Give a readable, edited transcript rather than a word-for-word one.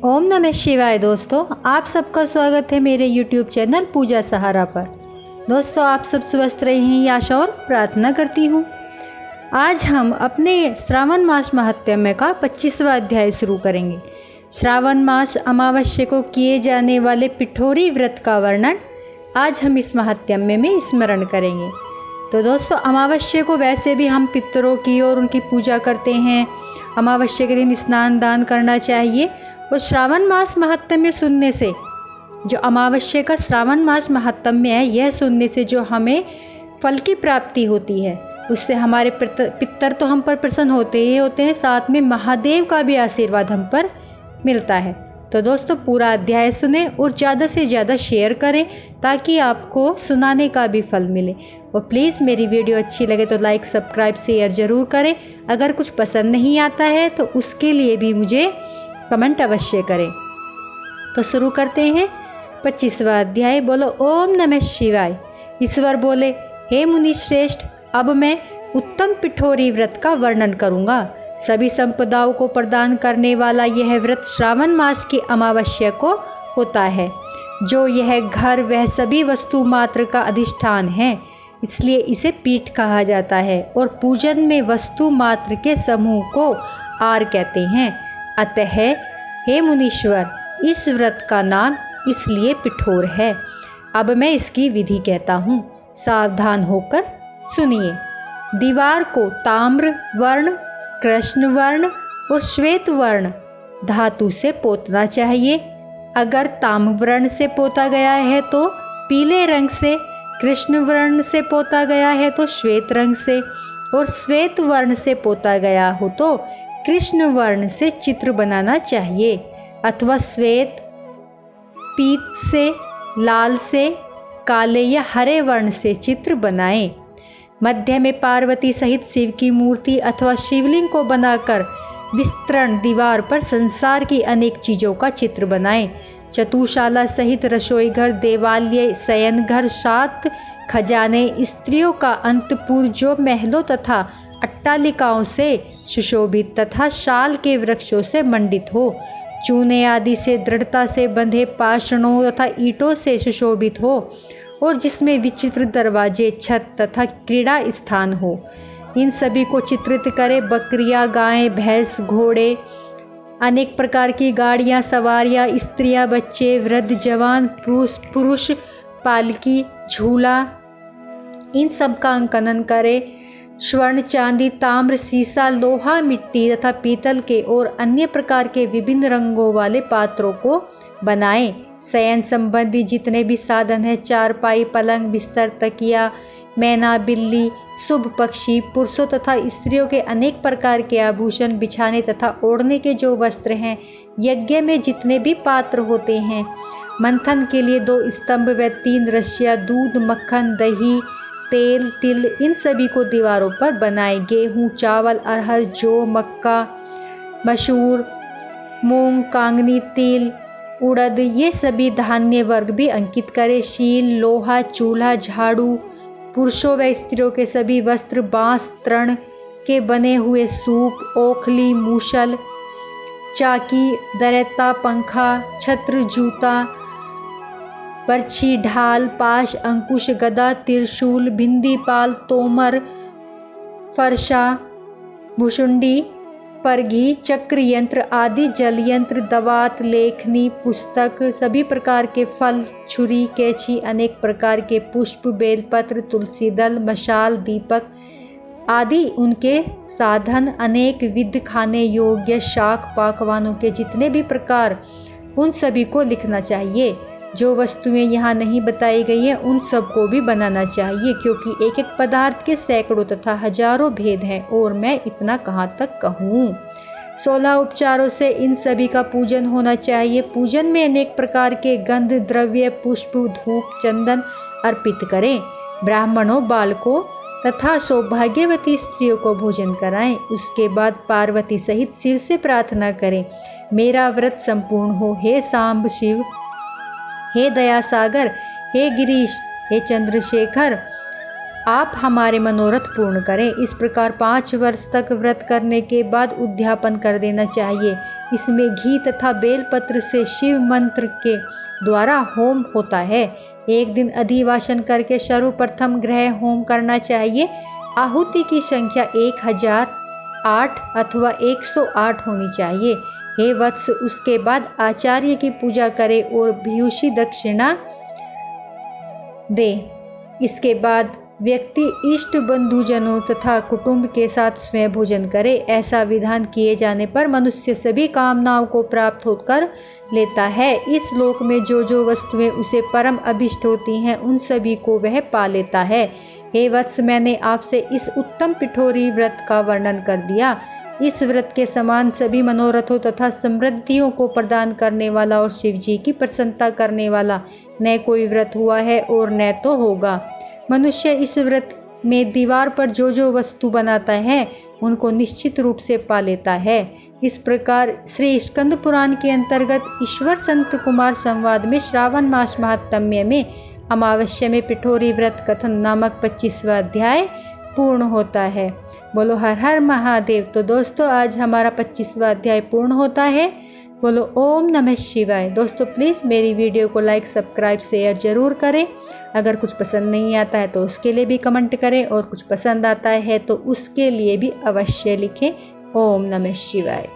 ओम नमः शिवाय। दोस्तों, आप सबका स्वागत है मेरे YouTube चैनल पूजा सहारा पर। दोस्तों, आप सब स्वस्थ रहे हैं, ये आशा और प्रार्थना करती हूँ। आज हम अपने श्रावण मास महात्म्य का 25वां अध्याय शुरू करेंगे। श्रावण मास अमावस्या को किए जाने वाले पिठोरी व्रत का वर्णन आज हम इस महात्म्य में स्मरण करेंगे। तो दोस्तों, अमावस्या को वैसे भी हम पितरों की और उनकी पूजा करते हैं। अमावस्या के दिन स्नान दान करना चाहिए। और श्रावण मास महात्म्य सुनने से, जो अमावस्या का श्रावण मास महात्म्य है, यह सुनने से जो हमें फल की प्राप्ति होती है, उससे हमारे पितर तो हम पर प्रसन्न होते ही होते हैं, साथ में महादेव का भी आशीर्वाद हम पर मिलता है। तो दोस्तों, पूरा अध्याय सुने और ज़्यादा से ज़्यादा शेयर करें ताकि आपको सुनाने का भी फल मिले। और प्लीज़ मेरी वीडियो अच्छी लगे तो लाइक सब्सक्राइब शेयर ज़रूर करें। अगर कुछ पसंद नहीं आता है तो उसके लिए भी मुझे कमेंट अवश्य करें। तो शुरू करते हैं 25वां अध्याय। बोलो ओम नमः शिवाय। ईश्वर बोले, हे मुनि श्रेष्ठ, अब मैं उत्तम पिठोरी व्रत का वर्णन करूंगा। सभी संपदाओं को प्रदान करने वाला यह व्रत श्रावण मास की अमावस्या को होता है। जो यह घर वह सभी वस्तु मात्र का अधिष्ठान है, इसलिए इसे पीठ कहा जाता है। और पूजन में वस्तु मात्र के समूह को आर कहते हैं। अतः हे मुनीश्वर, इस व्रत का नाम इसलिए पिठोर है। अब मैं इसकी विधि कहता हूँ, सावधान होकर सुनिए। दीवार को ताम्र वर्ण, कृष्ण वर्ण और श्वेत वर्ण धातु से पोतना चाहिए। अगर ताम्र वर्ण से पोता गया है तो पीले रंग से, कृष्ण वर्ण से पोता गया है तो श्वेत रंग से, और श्वेत वर्ण से पोता गया हो तो कृष्ण वर्ण से चित्र बनाना चाहिए, अथवा श्वेत, पीत से, लाल से, काले या हरे वर्ण से चित्र बनाएं। मध्य में पार्वती सहित शिव की मूर्ति अथवा शिवलिंग को बनाकर विस्तृण दीवार पर संसार की अनेक चीज़ों का चित्र बनाएं। चतुशाला सहित रसोई घर, देवालय, शयन घर, 7 खजाने, स्त्रियों का अंतपुर जो महलों तथा अट्टालिकाओं से सुशोभित तथा शाल के वृक्षों से मंडित हो, चूने आदि से दृढ़ता से बंधे पाषाणों तथा ईंटों से सुशोभित हो, और जिसमें विचित्र दरवाजे, छत तथा क्रीड़ा स्थान हो, इन सभी को चित्रित करे। बकरियां, गायें, भैंस, घोड़े, अनेक प्रकार की गाड़ियां, सवारियां, स्त्रियां, बच्चे, वृद्ध, जवान, पुरुष, पालकी, झूला, इन सब का अंकन करे। स्वर्ण, चांदी, ताम्र, सीसा, लोहा, मिट्टी तथा पीतल के और अन्य प्रकार के विभिन्न रंगों वाले पात्रों को बनाएं। शयन संबंधी जितने भी साधन है, चारपाई, पलंग, बिस्तर, तकिया, मैना, बिल्ली, शुभ पक्षी, पुरुषों तथा स्त्रियों के अनेक प्रकार के आभूषण, बिछाने तथा ओढ़ने के जो वस्त्र हैं, यज्ञ में जितने भी पात्र होते हैं, मंथन के लिए 2 स्तंभ व 3 रस्सियाँ, दूध, मक्खन, दही, तेल, तिल, इन सभी को दीवारों पर बनाए। गेहूँ, चावल, अरहर, जौ, मक्का, मसूर, मूंग, कांगनी, तिल, उड़द, ये सभी धान्य वर्ग भी अंकित करे। शील, लोहा, चूल्हा, झाड़ू, पुरुषों व स्त्रियों के सभी वस्त्र, बांस, तृण के बने हुए सूप, ओखली, मूसल, चाकी, दरैता, पंखा, छत्र, जूता, बर्छी, ढाल, पाश, अंकुश, गदा, त्रिशूल, भिंदी, पाल, तोमर, फरसा, भुषुंडी, परघी, चक्र यंत्र आदि, जल यंत्र, दवात, लेखनी, पुस्तक, सभी प्रकार के फल, छुरी, कैंची, अनेक प्रकार के पुष्प, बेलपत्र, तुलसी दल, मशाल, दीपक आदि उनके साधन, अनेक विध खाने योग्य शाक पाकवानों के जितने भी प्रकार, उन सभी को लिखना चाहिए। जो वस्तुएं यहाँ नहीं बताई गई हैं, उन सब को भी बनाना चाहिए, क्योंकि एक एक पदार्थ के सैकड़ों तथा हजारों भेद हैं, और मैं इतना कहाँ तक कहूँ। 16 उपचारों से इन सभी का पूजन होना चाहिए। पूजन में अनेक प्रकार के गंध, द्रव्य, पुष्प, धूप, चंदन अर्पित करें। ब्राह्मणों, बालकों तथा सौभाग्यवती स्त्रियों को भोजन कराएं। उसके बाद पार्वती सहित शिव से प्रार्थना करें, मेरा व्रत संपूर्ण हो। हे सांब शिव, हे दया सागर, हे गिरीश, हे चंद्रशेखर, आप हमारे मनोरथ पूर्ण करें। इस प्रकार 5 वर्ष तक व्रत करने के बाद उद्यापन कर देना चाहिए। इसमें घी तथा बेलपत्र से शिव मंत्र के द्वारा होम होता है। एक दिन अधिवासन करके सर्वप्रथम ग्रह होम करना चाहिए। आहुति की संख्या 1008 अथवा 108 होनी चाहिए। हे वत्स, उसके बाद आचार्य की पूजा करें और भ्यूषी दक्षिणा दे। इसके बाद व्यक्ति इष्ट बंधुजनों तथा कुटुंब के साथ स्वयं भोजन करे। ऐसा विधान किए जाने पर मनुष्य सभी कामनाओं को प्राप्त होकर लेता है। इस लोक में जो जो वस्तुएं उसे परम अभिष्ट होती हैं उन सभी को वह पा लेता है। हे वत्स, मैंने आपसे इस उत्तम पिठोरी व्रत का वर्णन कर दिया। इस व्रत के समान सभी मनोरथों तथा समृद्धियों को प्रदान करने वाला और शिव जी की प्रसन्नता करने वाला न कोई व्रत हुआ है और न तो होगा। मनुष्य इस व्रत में दीवार पर जो जो वस्तु बनाता है उनको निश्चित रूप से पा लेता है। इस प्रकार श्री स्कंद पुराण के अंतर्गत ईश्वर संत कुमार संवाद में श्रावण मास महात्म्य में अमावस्या में पिठोरी व्रत कथन नामक 25वां अध्याय पूर्ण होता है। बोलो हर हर महादेव। तो दोस्तों, आज हमारा 25वां अध्याय पूर्ण होता है। बोलो ओम नमः शिवाय। दोस्तों, प्लीज़ मेरी वीडियो को लाइक, सब्सक्राइब, शेयर जरूर करें। अगर कुछ पसंद नहीं आता है तो उसके लिए भी कमेंट करें, और कुछ पसंद आता है तो उसके लिए भी अवश्य लिखें। ओम नमः शिवाय।